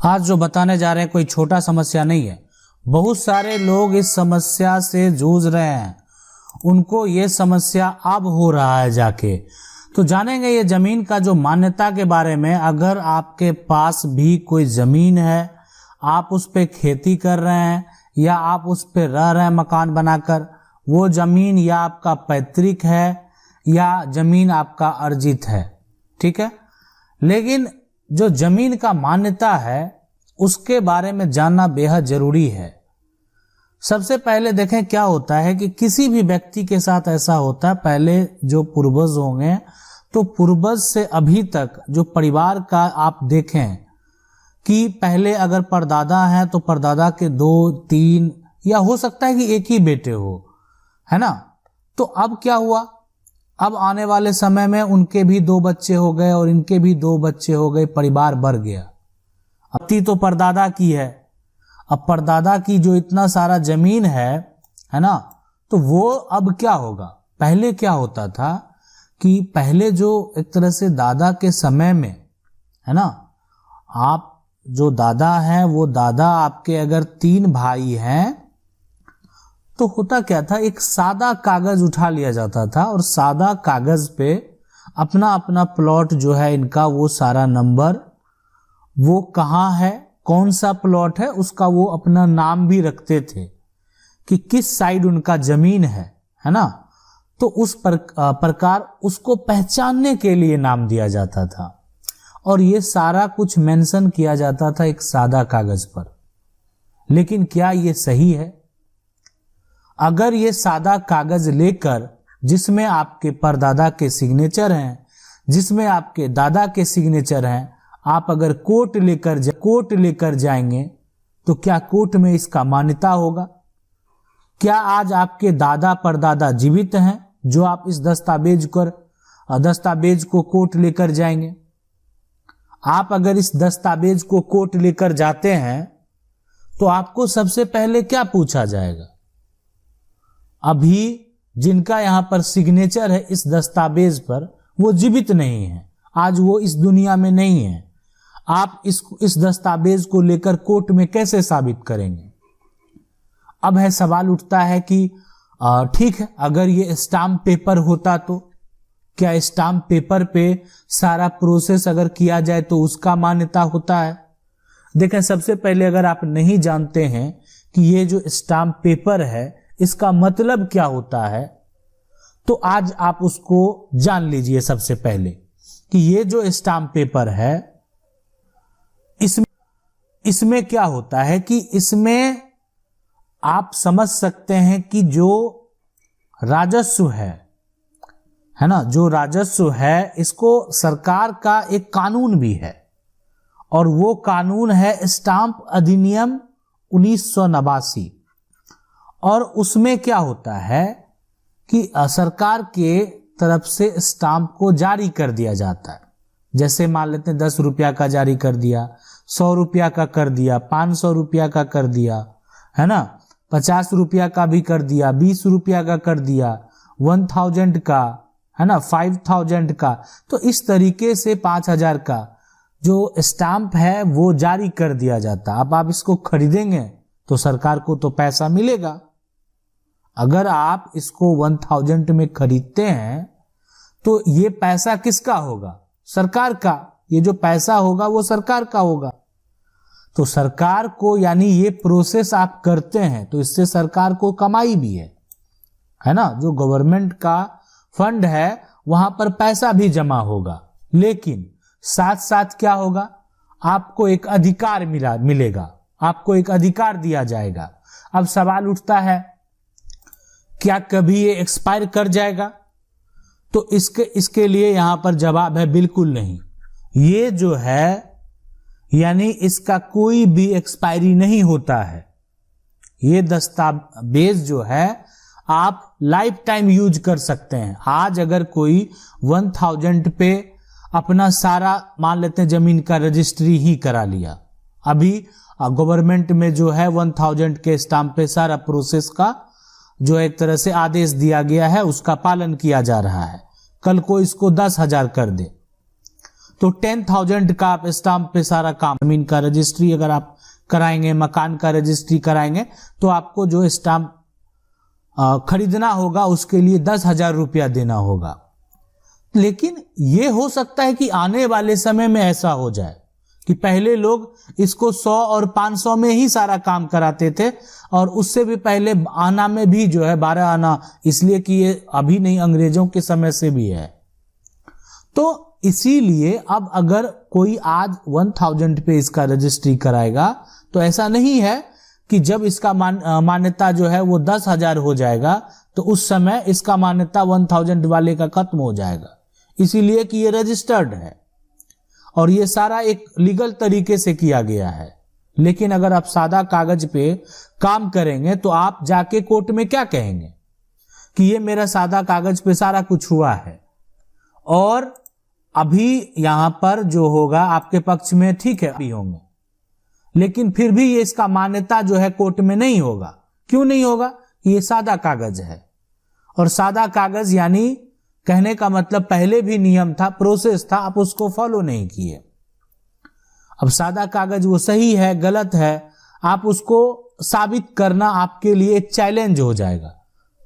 आज जो बताने जा रहे हैं कोई छोटा समस्या नहीं है। बहुत सारे लोग इस समस्या से जूझ रहे हैं, उनको ये समस्या अब हो रहा है जाके। तो जानेंगे ये जमीन का जो मान्यता के बारे में। अगर आपके पास भी कोई जमीन है, आप उस पे खेती कर रहे हैं या आप उस पे रह रहे हैं मकान बनाकर, वो जमीन या आपका पैतृक है या जमीन आपका अर्जित है, ठीक है। लेकिन जो जमीन का मान्यता है उसके बारे में जानना बेहद जरूरी है। सबसे पहले देखें क्या होता है कि किसी भी व्यक्ति के साथ ऐसा होता है, पहले जो पूर्वज होंगे तो पूर्वज से अभी तक जो परिवार का आप देखें कि पहले अगर परदादा हैं तो परदादा के 2-3 या हो सकता है कि एक ही बेटे हो, है ना। तो अब क्या हुआ, अब आने वाले समय में उनके भी 2 बच्चे हो गए और इनके भी 2 बच्चे हो गए, परिवार बढ़ गया। अब तो परदादा की है, अब परदादा की जो इतना सारा जमीन है ना, तो वो अब क्या होगा। पहले क्या होता था कि पहले जो एक तरह से दादा के समय में, है ना, आप जो दादा हैं वो दादा आपके अगर 3 भाई हैं तो होता क्या था, एक सादा कागज उठा लिया जाता था और सादा कागज पे अपना अपना प्लॉट जो है इनका, वो सारा नंबर, वो कहाँ है, कौन सा प्लॉट है, उसका वो अपना नाम भी रखते थे कि किस साइड उनका जमीन है ना। तो उस प्रकार उसको पहचानने के लिए नाम दिया जाता था और ये सारा कुछ मेंशन किया जाता था एक सादा कागज पर। लेकिन क्या ये सही है? अगर ये सादा कागज लेकर, जिसमें आपके परदादा के सिग्नेचर हैं, जिसमें आपके दादा के सिग्नेचर हैं, आप अगर कोर्ट लेकर जाएंगे तो क्या कोर्ट में इसका मान्यता होगा? क्या आज आपके दादा परदादा जीवित हैं जो आप इस दस्तावेज को कोर्ट लेकर जाएंगे? आप अगर इस दस्तावेज को कोर्ट लेकर जाते हैं तो आपको सबसे पहले क्या पूछा जाएगा? अभी जिनका यहां पर सिग्नेचर है इस दस्तावेज पर, वो जीवित नहीं है, आज वो इस दुनिया में नहीं है। आप इस दस्तावेज को लेकर कोर्ट में कैसे साबित करेंगे? अब है सवाल उठता है कि ठीक है, अगर ये स्टाम्प पेपर होता तो क्या स्टाम्प पेपर पे सारा प्रोसेस अगर किया जाए तो उसका मान्यता होता है? देखें, सबसे पहले अगर आप नहीं जानते हैं कि ये जो स्टाम्प पेपर है इसका मतलब क्या होता है, तो आज आप उसको जान लीजिए। सबसे पहले कि ये जो स्टाम्प पेपर है इसमें क्या होता है कि इसमें आप समझ सकते हैं कि जो राजस्व है ना, जो राजस्व है इसको सरकार का एक कानून भी है और वो कानून है स्टाम्प अधिनियम 1989। और उसमें क्या होता है कि सरकार के तरफ से स्टाम्प को जारी कर दिया जाता है। जैसे मान लेते हैं 10 रुपया का जारी कर दिया, 100 रुपया का कर दिया, 500 रुपया का कर दिया, है ना, 50 रुपया का भी कर दिया, 20 रुपया का कर दिया, 1000 का, है ना, 5000 का। तो इस तरीके से 5000 का जो स्टाम्प है वो जारी कर दिया जाता। अब आप इसको खरीदेंगे तो सरकार को तो पैसा मिलेगा। अगर आप इसको 1000 में खरीदते हैं तो ये पैसा किसका होगा? सरकार का। ये जो पैसा होगा वो सरकार का होगा। तो सरकार को, यानी ये प्रोसेस आप करते हैं तो इससे सरकार को कमाई भी है ना। जो गवर्नमेंट का फंड है वहां पर पैसा भी जमा होगा, लेकिन साथ साथ क्या होगा, आपको एक अधिकार मिलेगा, आपको एक अधिकार दिया जाएगा। अब सवाल उठता है क्या कभी ये एक्सपायर कर जाएगा? तो इसके लिए यहां पर जवाब है बिल्कुल नहीं। ये जो है यानी इसका कोई भी एक्सपायरी नहीं होता है। ये दस्तावेज जो है आप लाइफ टाइम यूज कर सकते हैं। आज अगर कोई 1000 पे अपना सारा, मान लेते हैं जमीन का रजिस्ट्री ही करा लिया, अभी गवर्नमेंट में जो है 1000 के स्टाम्प पे सारा प्रोसेस का जो एक तरह से आदेश दिया गया है उसका पालन किया जा रहा है, कल को इसको 10,000 कर दे तो 10,000 का आप स्टाम्प पे सारा काम, जमीन का रजिस्ट्री अगर आप कराएंगे, मकान का रजिस्ट्री कराएंगे, तो आपको जो स्टाम्प खरीदना होगा उसके लिए 10,000 रुपया देना होगा। लेकिन यह हो सकता है कि आने वाले समय में ऐसा हो जाए कि पहले लोग इसको 100 और 500 में ही सारा काम कराते थे, और उससे भी पहले आना में भी जो है 12 आना, इसलिए कि ये अभी नहीं, अंग्रेजों के समय से भी है। तो इसीलिए अब अगर कोई आज 1000 पे इसका रजिस्ट्री कराएगा तो ऐसा नहीं है कि जब इसका मान्यता जो है वो 10,000 हो जाएगा तो उस समय इसका मान्यता 1000 वाले का खत्म हो जाएगा, इसीलिए कि ये रजिस्टर्ड है और ये सारा एक लीगल तरीके से किया गया है। लेकिन अगर आप सादा कागज पे काम करेंगे तो आप जाके कोर्ट में क्या कहेंगे कि ये मेरा सादा कागज पे सारा कुछ हुआ है, और अभी यहां पर जो होगा आपके पक्ष में ठीक है भी होंगे, लेकिन फिर भी ये इसका मान्यता जो है कोर्ट में नहीं होगा। क्यों नहीं होगा? ये सादा कागज है, और सादा कागज यानी कहने का मतलब पहले भी नियम था, प्रोसेस था, आप उसको फॉलो नहीं किए। अब सादा कागज वो सही है गलत है, आप उसको साबित करना आपके लिए एक चैलेंज हो जाएगा,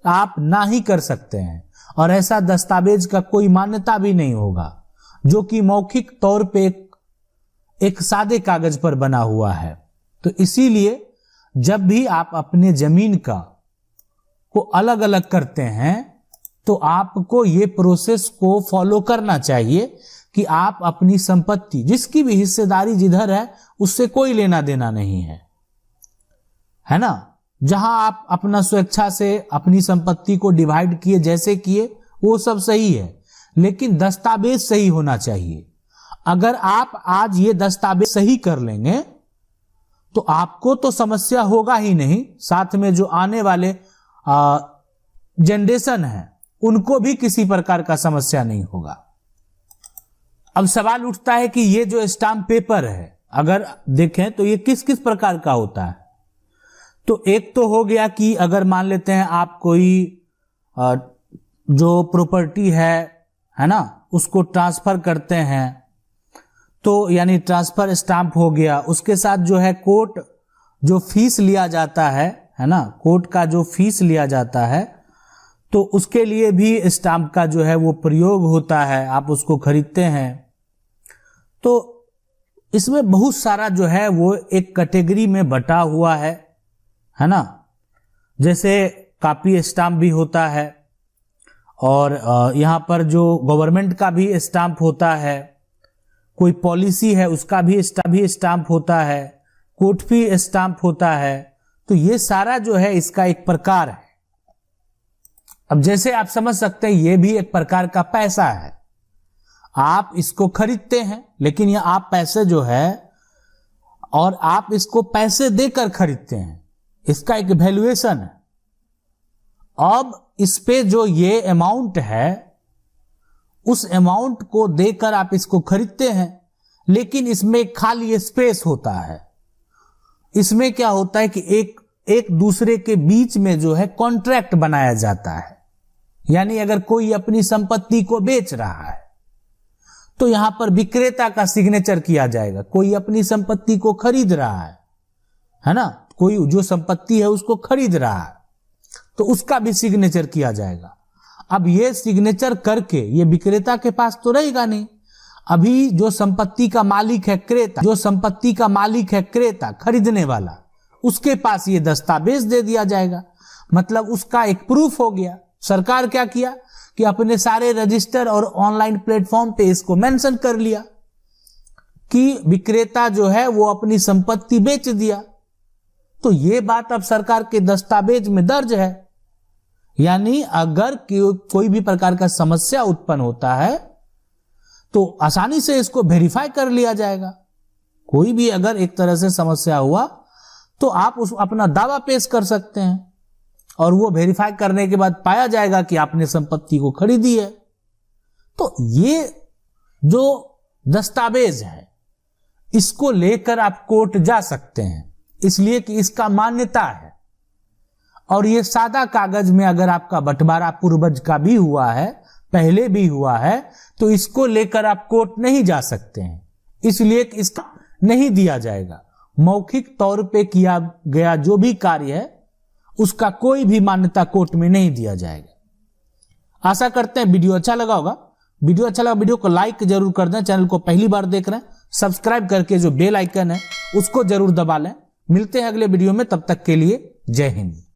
आप ना ही कर सकते हैं, और ऐसा दस्तावेज का कोई मान्यता भी नहीं होगा जो कि मौखिक तौर पे एक सादे कागज पर बना हुआ है। तो इसीलिए जब भी आप अपने जमीन का को अलग अलग करते हैं तो आपको ये प्रोसेस को फॉलो करना चाहिए कि आप अपनी संपत्ति, जिसकी भी हिस्सेदारी जिधर है उससे कोई लेना देना नहीं है ना। जहां आप अपना स्वेच्छा से अपनी संपत्ति को डिवाइड किए, जैसे किए, वो सब सही है, लेकिन दस्तावेज सही होना चाहिए। अगर आप आज ये दस्तावेज सही कर लेंगे तो आपको तो समस्या होगा ही नहीं, साथ में जो आने वाले जनरेशन है उनको भी किसी प्रकार का समस्या नहीं होगा। अब सवाल उठता है कि ये जो स्टाम्प पेपर है, अगर देखें तो ये किस किस प्रकार का होता है। तो एक तो हो गया कि अगर मान लेते हैं आप कोई जो प्रॉपर्टी है ना, उसको ट्रांसफर करते हैं तो यानी ट्रांसफर स्टाम्प हो गया। उसके साथ जो है कोर्ट जो फीस लिया जाता है ना, कोर्ट का जो फीस लिया जाता है तो उसके लिए भी स्टाम्प का जो है वो प्रयोग होता है, आप उसको खरीदते हैं। तो इसमें बहुत सारा जो है वो एक कैटेगरी में बटा हुआ है ना। जैसे कॉपी स्टाम्प भी होता है, और यहाँ पर जो गवर्नमेंट का भी स्टाम्प होता है, कोई पॉलिसी है उसका भी स्टाम्प होता है, कोर्ट भी स्टाम्प होता है। तो ये सारा जो है इसका एक प्रकार है। अब जैसे आप समझ सकते हैं ये भी एक प्रकार का पैसा है, आप इसको खरीदते हैं, लेकिन ये आप पैसे जो है और आप इसको पैसे देकर खरीदते हैं, इसका एक वैल्यूएशन है। अब इस पे जो ये अमाउंट है उस अमाउंट को देकर आप इसको खरीदते हैं, लेकिन इसमें खाली स्पेस होता है। इसमें क्या होता है कि एक दूसरे के बीच में जो है कॉन्ट्रैक्ट बनाया जाता है। यानी अगर कोई अपनी संपत्ति को बेच रहा है तो यहां पर विक्रेता का सिग्नेचर किया जाएगा। कोई अपनी संपत्ति को खरीद रहा है ना, कोई जो संपत्ति है उसको खरीद रहा है तो उसका भी सिग्नेचर किया जाएगा। अब ये सिग्नेचर करके ये विक्रेता के पास तो रहेगा नहीं, अभी जो संपत्ति का मालिक है क्रेता, खरीदने वाला, उसके पास ये दस्तावेज दे दिया जाएगा। मतलब उसका एक प्रूफ हो गया। सरकार क्या किया कि अपने सारे रजिस्टर और ऑनलाइन प्लेटफॉर्म पे इसको मेंशन कर लिया कि विक्रेता जो है वो अपनी संपत्ति बेच दिया। तो ये बात अब सरकार के दस्तावेज में दर्ज है। यानी अगर कोई भी प्रकार का समस्या उत्पन्न होता है तो आसानी से इसको वेरीफाई कर लिया जाएगा। कोई भी अगर एक तरह से समस्या हुआ तो आप अपना दावा पेश कर सकते हैं और वो वेरीफाई करने के बाद पाया जाएगा कि आपने संपत्ति को खरीदी है। तो ये जो दस्तावेज है इसको लेकर आप कोर्ट जा सकते हैं, इसलिए कि इसका मान्यता है। और ये सादा कागज में अगर आपका बंटवारा पूर्वज का भी हुआ है पहले भी हुआ है, तो इसको लेकर आप कोर्ट नहीं जा सकते हैं, इसलिए इसका नहीं दिया जाएगा। मौखिक तौर पे किया गया जो भी कार्य है उसका कोई भी मान्यता कोर्ट में नहीं दिया जाएगा। आशा करते हैं वीडियो अच्छा लगा होगा। वीडियो अच्छा लगा वीडियो को लाइक जरूर कर दें। चैनल को पहली बार देख रहे हैं सब्सक्राइब करके जो बेल आइकन है उसको जरूर दबा लें। मिलते हैं अगले वीडियो में, तब तक के लिए जय हिंद।